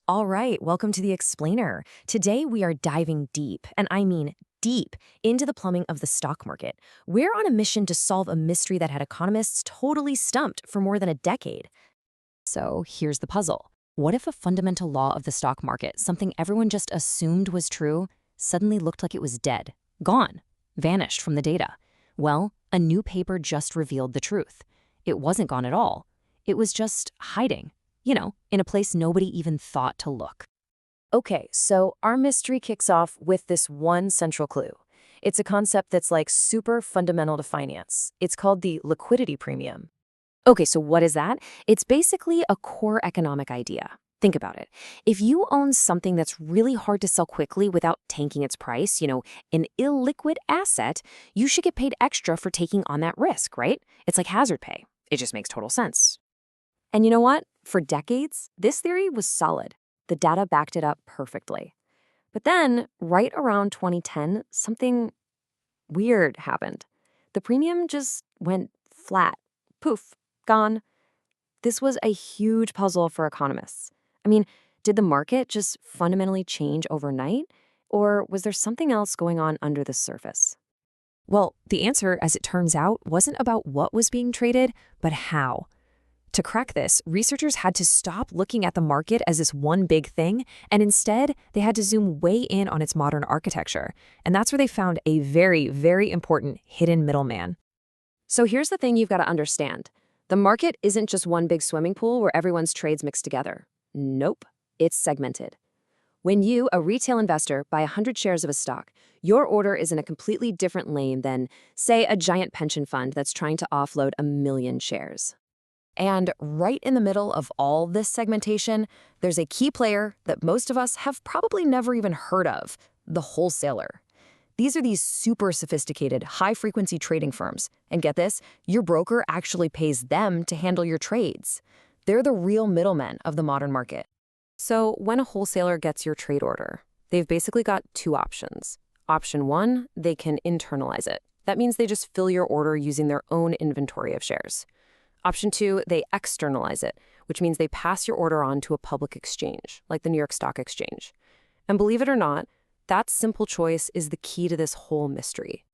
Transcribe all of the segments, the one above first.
All right, welcome to the Explainer. Today we are diving deep, and I mean deep, into the plumbing of the stock market. We're on a mission to solve a mystery that had economists totally stumped for more than a decade. So here's the puzzle. What if a fundamental law of the stock market, something everyone just assumed was true, suddenly looked like it was dead, gone, vanished from the data? Well, a new paper just revealed the truth. It wasn't gone at all. It was just hiding, in a place nobody even thought to look. Okay, so our mystery kicks off with this one central clue. It's a concept that's like super fundamental to finance. It's called the liquidity premium. Okay, so what is that? It's basically a core economic idea. Think about it. If you own something that's really hard to sell quickly without tanking its price, an illiquid asset, you should get paid extra for taking on that risk, right? It's like hazard pay. It just makes total sense. And you know what? For decades, this theory was solid. The data backed it up perfectly. But then, right around 2010, something weird happened. The premium just went flat. Poof, gone. This was a huge puzzle for economists. I mean, did the market just fundamentally change overnight? Or was there something else going on under the surface? Well, the answer, as it turns out, wasn't about what was being traded, but how. To crack this, researchers had to stop looking at the market as this one big thing, and instead, they had to zoom way in on its modern architecture. And that's where they found a very, very important hidden middleman. So here's the thing you've got to understand. The market isn't just one big swimming pool where everyone's trades mix together. Nope, it's segmented. When you, a retail investor, buy 100 shares of a stock, your order is in a completely different lane than, say, a giant pension fund that's trying to offload 1 million shares. And right in the middle of all this segmentation, there's a key player that most of us have probably never even heard of, the wholesaler. These are these super sophisticated, high-frequency trading firms. And get this, your broker actually pays them to handle your trades. They're the real middlemen of the modern market. So when a wholesaler gets your trade order, they've basically got two options. Option one, they can internalize it. That means they just fill your order using their own inventory of shares. Option two, they externalize it, which means they pass your order on to a public exchange, like the New York Stock Exchange. And believe it or not, that simple choice is the key to this whole mystery.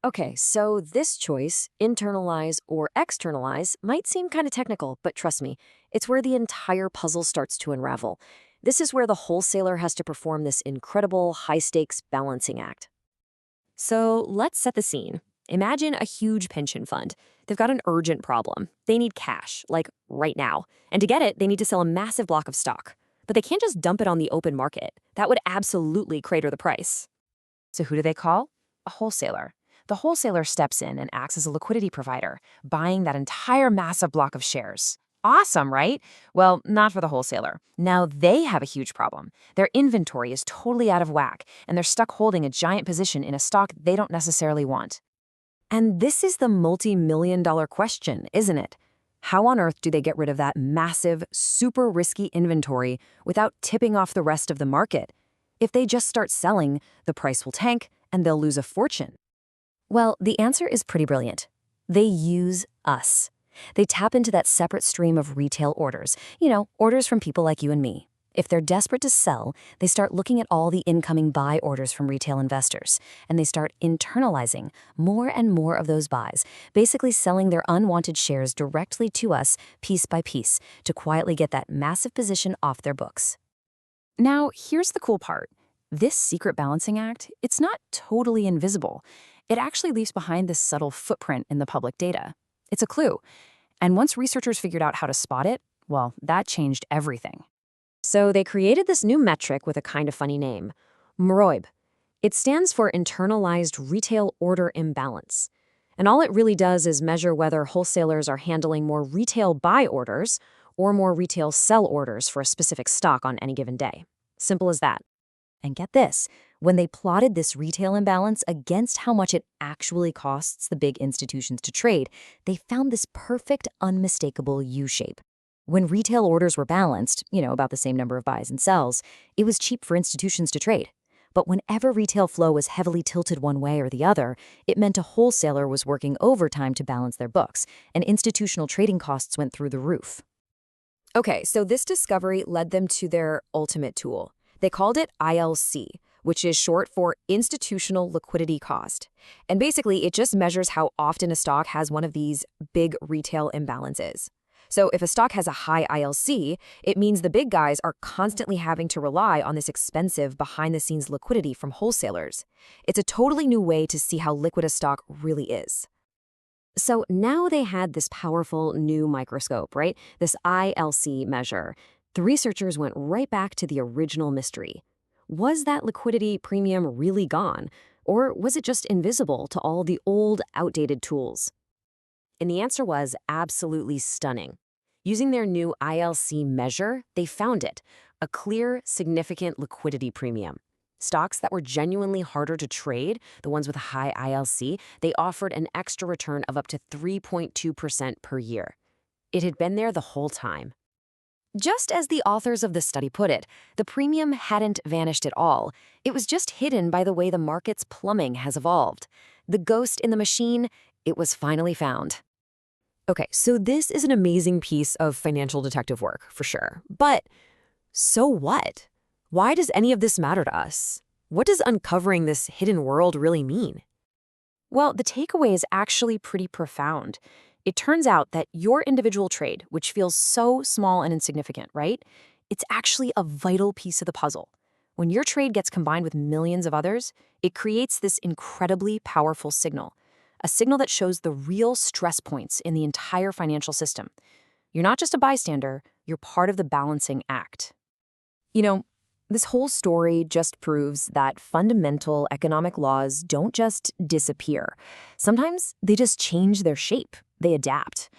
Okay, so this choice, internalize or externalize, might seem kind of technical, but trust me, it's where the entire puzzle starts to unravel. This is where the wholesaler has to perform this incredible high-stakes balancing act. So let's set the scene. Imagine a huge pension fund. They've got an urgent problem. They need cash, like right now. And to get it, they need to sell a massive block of stock. But they can't just dump it on the open market. That would absolutely crater the price. So who do they call? A wholesaler. The wholesaler steps in and acts as a liquidity provider, buying that entire massive block of shares. Awesome, right? Well, not for the wholesaler. Now they have a huge problem. Their inventory is totally out of whack, and they're stuck holding a giant position in a stock they don't necessarily want. And this is the multi-million-dollar question, isn't it? How on earth do they get rid of that massive, super risky inventory without tipping off the rest of the market? If they just start selling, the price will tank and they'll lose a fortune. Well, the answer is pretty brilliant. They use us. They tap into that separate stream of retail orders, orders from people like you and me. If they're desperate to sell, they start looking at all the incoming buy orders from retail investors, and they start internalizing more and more of those buys, basically selling their unwanted shares directly to us piece by piece to quietly get that massive position off their books. Now, here's the cool part. This secret balancing act, it's not totally invisible. It actually leaves behind this subtle footprint in the public data. It's a clue. And once researchers figured out how to spot it, well, that changed everything. So they created this new metric with a kind of funny name, MROIB. It stands for Internalized Retail Order Imbalance. And all it really does is measure whether wholesalers are handling more retail buy orders or more retail sell orders for a specific stock on any given day. Simple as that. And get this, when they plotted this retail imbalance against how much it actually costs the big institutions to trade, they found this perfect, unmistakable U-shape. When retail orders were balanced, about the same number of buys and sells, it was cheap for institutions to trade. But whenever retail flow was heavily tilted one way or the other, it meant a wholesaler was working overtime to balance their books, and institutional trading costs went through the roof. Okay, so this discovery led them to their ultimate tool. They called it ILC, which is short for Institutional Liquidity Cost. And basically, it just measures how often a stock has one of these big retail imbalances. So if a stock has a high ILC, it means the big guys are constantly having to rely on this expensive behind-the-scenes liquidity from wholesalers. It's a totally new way to see how liquid a stock really is. So now they had this powerful new microscope, right? This ILC measure. The researchers went right back to the original mystery. Was that liquidity premium really gone? Or was it just invisible to all the old, outdated tools? And the answer was absolutely stunning. Using their new ILC measure, they found it, a clear, significant liquidity premium. Stocks that were genuinely harder to trade, the ones with a high ILC, they offered an extra return of up to 3.2% per year. It had been there the whole time. Just as the authors of the study put it, the premium hadn't vanished at all. It was just hidden by the way the market's plumbing has evolved. The ghost in the machine, it was finally found. Okay, so this is an amazing piece of financial detective work, for sure. But so what? Why does any of this matter to us? What does uncovering this hidden world really mean? Well, the takeaway is actually pretty profound. It turns out that your individual trade, which feels so small and insignificant, right? It's actually a vital piece of the puzzle. When your trade gets combined with millions of others, it creates this incredibly powerful signal, a signal that shows the real stress points in the entire financial system. You're not just a bystander, you're part of the balancing act. You know, this whole story just proves that fundamental economic laws don't just disappear. Sometimes they just change their shape, they adapt.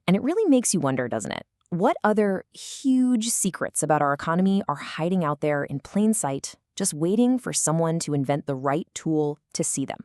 And it really makes you wonder, doesn't it? What other huge secrets about our economy are hiding out there in plain sight, just waiting for someone to invent the right tool to see them?